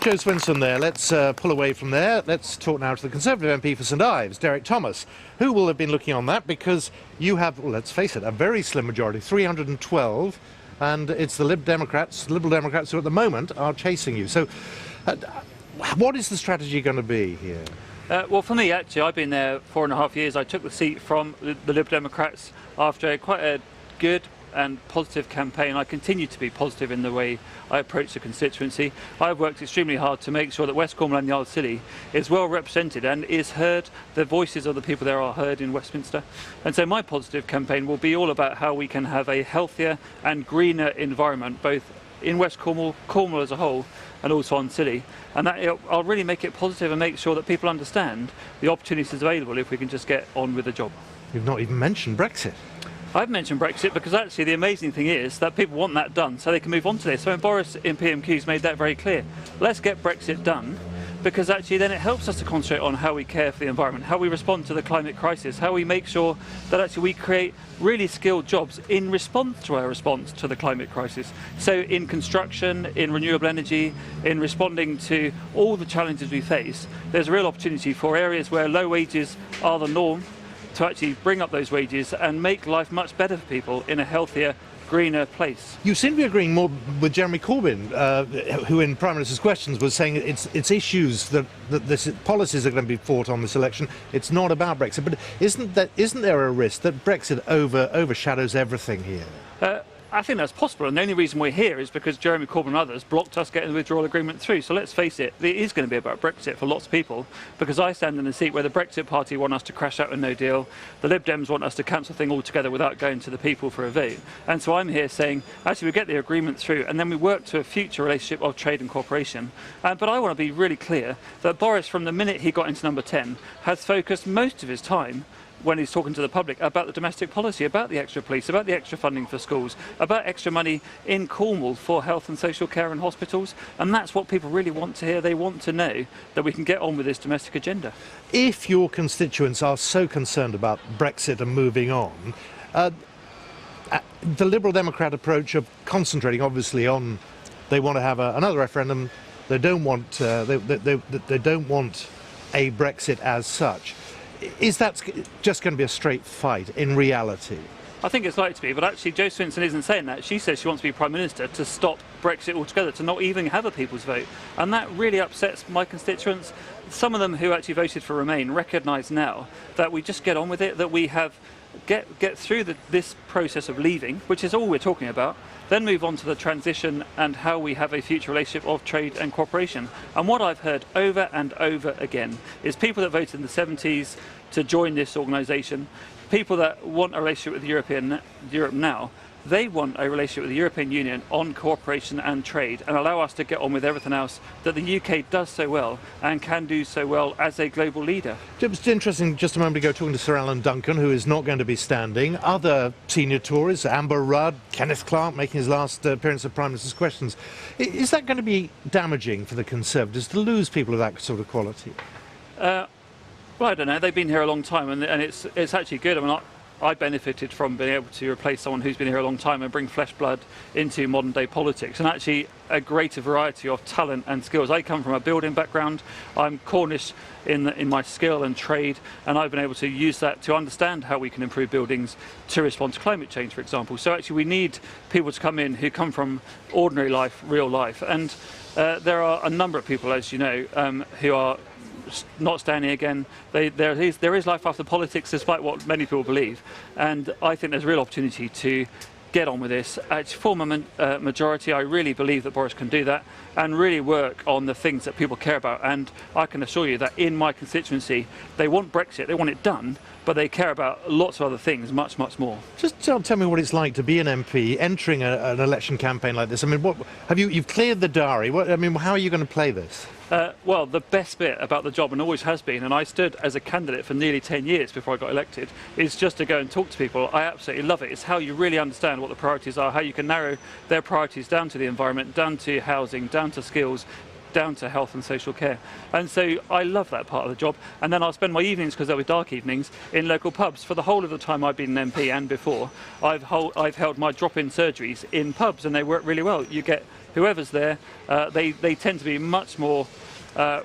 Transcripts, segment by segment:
Joe Swinson there. Let's pull away from there. Let's talk now to the Conservative MP for St Ives, Derek Thomas, who will have been looking on that because you have, well, let's face it, a very slim majority, 312, and it's the Liberal Democrats who at the moment are chasing you. So what is the strategy going to be here? Well, for me, actually, I've been there 4.5 years. I took the seat from the Liberal Democrats after quite a good and positive campaign. I continue to be positive in the way I approach the constituency. I've worked extremely hard to make sure that West Cornwall and the Isle of Scilly is well represented and is heard. The voices of the people there are heard in Westminster. And so my positive campaign will be all about how we can have a healthier and greener environment, both in West Cornwall, Cornwall as a whole, and also on Scilly. And that I'll really make it positive and make sure that people understand the opportunities available if we can just get on with the job. You've not even mentioned Brexit. I've mentioned Brexit because actually the amazing thing is that people want that done so they can move on to this. So when Boris in PMQ's made that very clear. Let's get Brexit done, because actually then it helps us to concentrate on how we care for the environment, how we respond to the climate crisis, how we make sure that actually we create really skilled jobs in response to our response to the climate crisis. So in construction, in renewable energy, in responding to all the challenges we face, there's a real opportunity for areas where low wages are the norm to actually bring up those wages and make life much better for people in a healthier, greener place. You seem to be agreeing more with Jeremy Corbyn, who in Prime Minister's questions was saying it's issues that this policies are going to be fought on this election. It's not about Brexit. But isn't there a risk that Brexit overshadows everything here? I think that's possible, and the only reason we're here is because Jeremy Corbyn and others blocked us getting the withdrawal agreement through. So let's face it, it is going to be about Brexit for lots of people, because I stand in a seat where the Brexit Party want us to crash out with no deal, the Lib Dems want us to cancel things altogether without going to the people for a vote. And so I'm here saying, actually, we get the agreement through, and then we work to a future relationship of trade and cooperation. But I want to be really clear that Boris, from the minute he got into number 10, has focused most of his time when he's talking to the public about the domestic policy, about the extra police, about the extra funding for schools, about extra money in Cornwall for health and social care and hospitals. And that's what people really want to hear. They want to know that we can get on with this domestic agenda. If your constituents are so concerned about Brexit and moving on, the Liberal Democrat approach of concentrating obviously on, they want to have another referendum, they don't want they don't want a Brexit as such. Is that just going to be a straight fight in reality? I think it's likely to be, but actually Jo Swinson isn't saying that. She says she wants to be Prime Minister to stop Brexit altogether, to not even have a people's vote. And that really upsets my constituents. Some of them who actually voted for Remain recognise now that we just get on with it, that we have get through this process of leaving, which is all we're talking about, then move on to the transition and how we have a future relationship of trade and cooperation. And what I've heard over and over again is people that voted in the 70s to join this organisation, people that want a relationship with Europe now, they want a relationship with the European Union on cooperation and trade and allow us to get on with everything else that the UK does so well and can do so well as a global leader. It was interesting just a moment ago talking to Sir Alan Duncan, who is not going to be standing. Other senior Tories, Amber Rudd, Kenneth Clarke making his last appearance at Prime Minister's Questions. Is that going to be damaging for the Conservatives to lose people of that sort of quality? Well, I don't know. They've been here a long time and it's actually good. I mean, I benefited from being able to replace someone who's been here a long time and bring fresh blood into modern day politics, and actually a greater variety of talent and skills. I come from a building background. I'm Cornish in my skill and trade, and I've been able to use that to understand how we can improve buildings to respond to climate change, for example. So actually we need people to come in who come from ordinary life, real life, and there are a number of people, as you know, who are not standing again. There is life after politics, despite what many people believe, and I think there's a real opportunity to get on with this. Actually, form a majority. I really believe that Boris can do that and really work on the things that people care about. And I can assure you that in my constituency, they want Brexit, they want it done, but they care about lots of other things much, much more. Just tell me what it's like to be an MP entering an election campaign like this. I mean, you've cleared the diary. How are you going to play this? Well, the best bit about the job, and always has been, and I stood as a candidate for nearly 10 years before I got elected, is just to go and talk to people. I absolutely love it. It's how you really understand what the priorities are, how you can narrow their priorities down to the environment, down to housing, down to skills, down to health and social care. And so I love that part of the job. And then I'll spend my evenings, because there were dark evenings, in local pubs. For the whole of the time I've been an MP and before, I've held my drop-in surgeries in pubs, and they work really well. You get whoever's there, they tend to be much more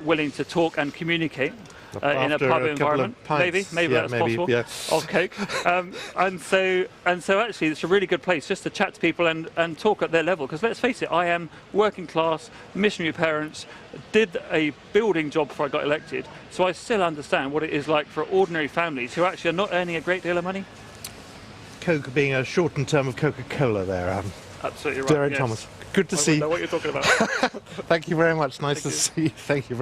willing to talk and communicate in a After pub a couple of environment. pints. Maybe Yeah, that's maybe, possible. yeah. Of coke. And so actually, it's a really good place just to chat to people and talk at their level. Because let's face it, I am working class, missionary parents, did a building job before I got elected, so I still understand what it is like for ordinary families who actually are not earning a great deal of money. Coke being a shortened term of Coca-Cola there. Absolutely right. Derek yes. Thomas, good to I see know you. what you're talking about. Thank you very much. Nice Thank to see you. Thank you very